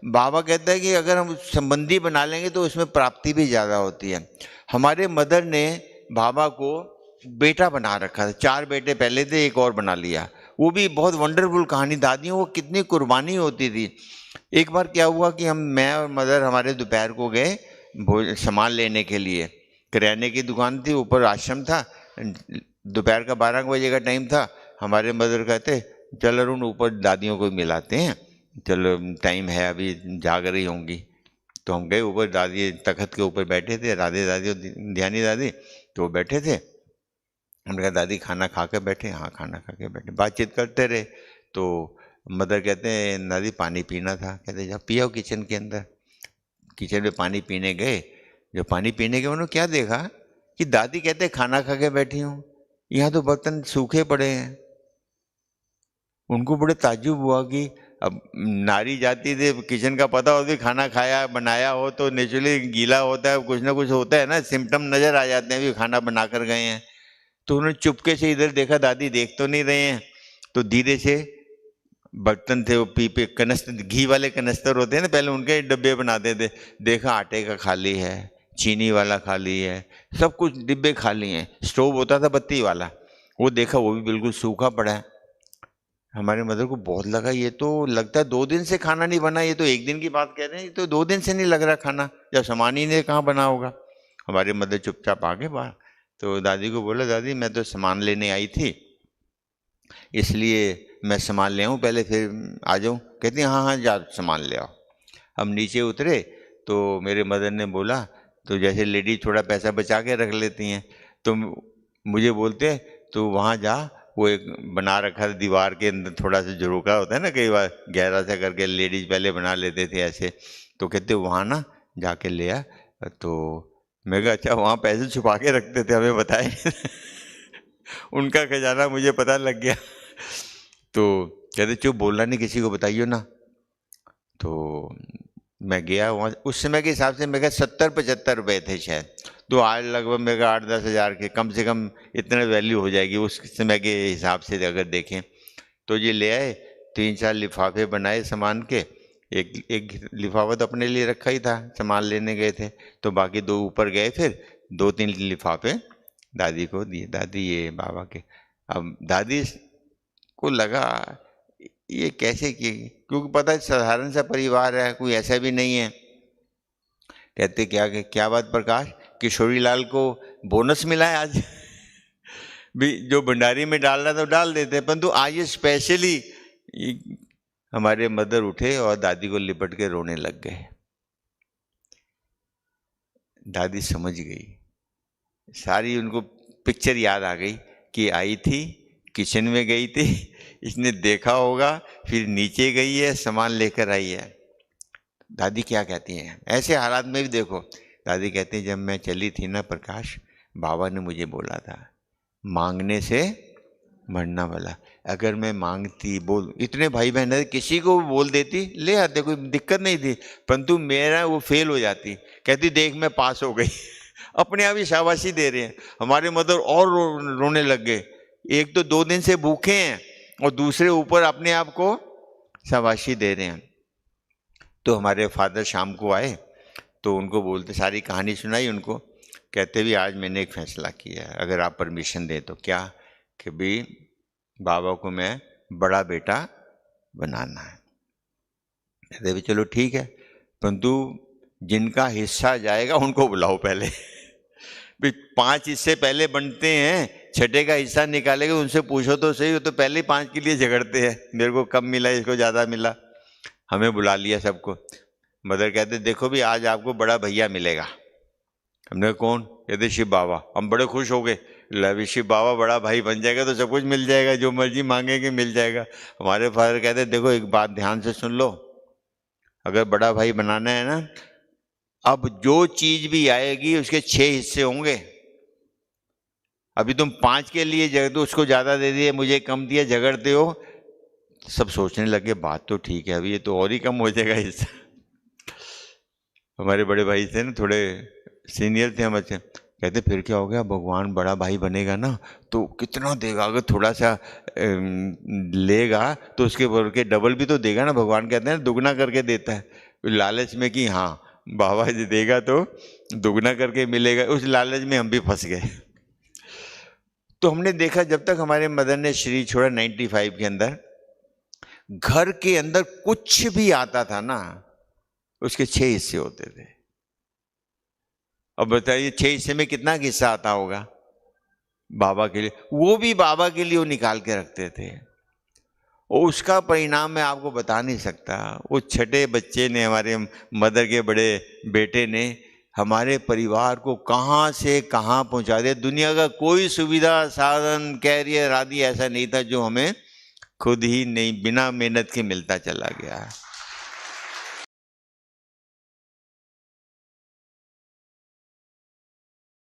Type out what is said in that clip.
बाबा कहता है कि अगर हम संबंधी बना लेंगे तो उसमें प्राप्ति भी ज़्यादा होती है। हमारे मदर ने बाबा को बेटा बना रखा था, 4 बेटे पहले थे, एक और बना लिया। वो भी बहुत वंडरफुल कहानी, दादियों को कितनी कुर्बानी होती थी। एक बार क्या हुआ कि मैं और मदर हमारे दोपहर को गए सामान लेने के लिए। किराने की दुकान थी, ऊपर आश्रम था, दोपहर का 12 बजे का टाइम था। हमारे मदर कहते चल अरुण ऊपर दादियों को मिलाते हैं, चलो टाइम है अभी जाग रही होंगी। तो हम गए ऊपर, दादी तख्त के ऊपर बैठे थे, राधे दादी और ध्यानी दादी, तो वो बैठे थे। हमने कहा दादी खाना खा के बैठे? हाँ खाना खा के बैठे। बातचीत करते रहे तो मदर कहते हैं दादी पानी पीना था। कहते जा पियो किचन के अंदर। किचन में पानी पीने गए। जब पानी पीने गए उन्होंने क्या देखा कि दादी कहते खाना खा के बैठी हूँ, यहाँ तो बर्तन सूखे पड़े हैं। उनको बड़े ताज्जुब हुआ कि अब नारी जाति थे, किचन का पता हो, खाना खाया बनाया हो तो नेचुरली गीला होता है, कुछ ना कुछ होता है ना, सिम्टम नजर आ जाते हैं, भी खाना बना कर गए हैं। तो उन्होंने चुपके से इधर देखा, दादी देख तो नहीं रहे हैं। तो धीरे से बर्तन थे वो पीपे कनस्तर, घी वाले कनस्तर होते हैं ना, पहले उनके डब्बे बनाते थे। देखा आटे का खाली है, चीनी वाला खाली है, सब कुछ डिब्बे खाली हैं। स्टोव होता था बत्ती वाला, वो देखा वो भी बिल्कुल सूखा पड़ा है। हमारे मदर को बहुत लगा ये तो लगता है 2 दिन से खाना नहीं बना, ये तो 1 दिन की बात कह रहे हैं, ये तो 2 दिन से नहीं लग रहा खाना, जब सामान ही नहीं कहाँ बना होगा। हमारे मदर चुपचाप आ गए बाहर। तो दादी को बोला दादी मैं तो सामान लेने आई थी, इसलिए मैं सामान ले आऊँ पहले फिर आ जाऊँ। कहती हाँ हाँ जा सामान ले आओ। हम नीचे उतरे तो मेरे मदर ने बोला, तो जैसे लेडी थोड़ा पैसा बचा के रख लेती हैं, तो मुझे बोलते तो वहाँ जा, वो एक बना रखा था दीवार के अंदर, थोड़ा सा झरोका होता है ना, कई बार गहरा सा करके लेडीज पहले बना लेते थे ऐसे। तो कहते वहाँ ना जाके ले आ। तो मैं कहा अच्छा वहाँ पैसे छुपा के रखते थे, हमें बताए उनका खजाना मुझे पता लग गया। तो कहते चुप बोलना नहीं, किसी को बताइयो ना। तो मैं गया वहाँ, उस समय के हिसाब से मेरे 70-75 रुपये थे शायद। तो आज लगभग मेरे 8-10 हज़ार के कम से कम इतने वैल्यू हो जाएगी उस समय के हिसाब से अगर देखें। तो ये ले आए, 3-4 लिफाफे बनाए सामान के। एक लिफाफा तो अपने लिए रखा ही था, सामान लेने गए थे, तो बाकी 2 ऊपर गए, फिर 2-3 लिफाफे दादी को दिए, दादी ये बाबा के। अब दादी को लगा ये कैसे किए, क्योंकि पता है साधारण सा परिवार है, कोई ऐसा भी नहीं है। कहते क्या बात प्रकाश, किशोरी लाल को बोनस मिला है आज भी, जो भंडारी में डालना तो डाल देते, परंतु आज स्पेशली। हमारे मदर उठे और दादी को लिपट के रोने लग गए। दादी समझ गई, सारी उनको पिक्चर याद आ गई कि आई थी, किचन में गई थी, इसने देखा होगा, फिर नीचे गई है, सामान लेकर आई है। दादी क्या कहती हैं ऐसे हालात में भी देखो, दादी कहती हैं जब मैं चली थी ना प्रकाश, बाबा ने मुझे बोला था मांगने से मरना वाला। अगर मैं मांगती बोल, इतने भाई बहन है, किसी को बोल देती ले आते, कोई दिक्कत नहीं थी, परंतु मेरा वो फेल हो जाती। कहती देख मैं पास हो गई अपने आप ही शाबाशी दे रहे हैं। हमारे मदर और रोने लग गए। एक तो 2 दिन से भूखे हैं और दूसरे ऊपर अपने आप को शाबाशी दे रहे हैं। तो हमारे फादर शाम को आए तो उनको बोलते, सारी कहानी सुनाई उनको। कहते भी आज मैंने एक फैसला किया है, अगर आप परमिशन दें तो। क्या? कि भी बाबा को मैं बड़ा बेटा बनाना है। कहते भी चलो ठीक है, परंतु जिनका हिस्सा जाएगा उनको बुलाओ पहले भी 5 हिस्से पहले बनते हैं, छठे का हिस्सा निकालेंगे, उनसे पूछो तो सही, वो तो पहले ही 5 के लिए झगड़ते हैं, मेरे को कम मिला, इसको ज़्यादा मिला। हमें बुला लिया सबको। मदर कहते देखो भी आज आपको बड़ा भैया मिलेगा। हमने कौन? कहते शिव बाबा। हम बड़े खुश हो गए, लवी शिव बाबा बड़ा भाई बन जाएगा तो सब कुछ मिल जाएगा, जो मर्जी मांगेंगे मिल जाएगा। हमारे फादर कहते देखो एक बात ध्यान से सुन लो, अगर बड़ा भाई बनाना है ना, अब जो चीज भी आएगी उसके 6 हिस्से होंगे। अभी तुम 5 के लिए झगड़ते, उसको ज्यादा दे दिए, मुझे कम दिया, झगड़ते हो। सब सोचने लगे बात तो ठीक है, अभी ये तो और ही कम हो जाएगा हिस्सा। हमारे बड़े भाई थे ना, थोड़े सीनियर थे हमसे, कहते फिर क्या हो गया, भगवान बड़ा भाई बनेगा ना तो कितना देगा, अगर थोड़ा सा लेगा तो उसके भर के डबल भी तो देगा ना, भगवान कहते हैं दुगना करके देता है। लालच में कि हाँ बाबा जी देगा तो दुगना करके मिलेगा, उस लालच में हम भी फंस गए। तो हमने देखा जब तक हमारे मदर ने शरीर छोड़ा 95 के अंदर, घर के अंदर कुछ भी आता था ना उसके 6 हिस्से होते थे। अब बताइए 6 हिस्से में कितना हिस्सा आता होगा बाबा के लिए, वो भी बाबा के लिए वो निकाल के रखते थे। और उसका परिणाम मैं आपको बता नहीं सकता। वो छठे बच्चे ने, हमारे मदर के बड़े बेटे ने हमारे परिवार को कहाँ से कहाँ पहुँचा दिया। दुनिया का कोई सुविधा साधन कैरियर आदि ऐसा नहीं था जो हमें खुद ही नहीं बिना मेहनत के मिलता चला गया।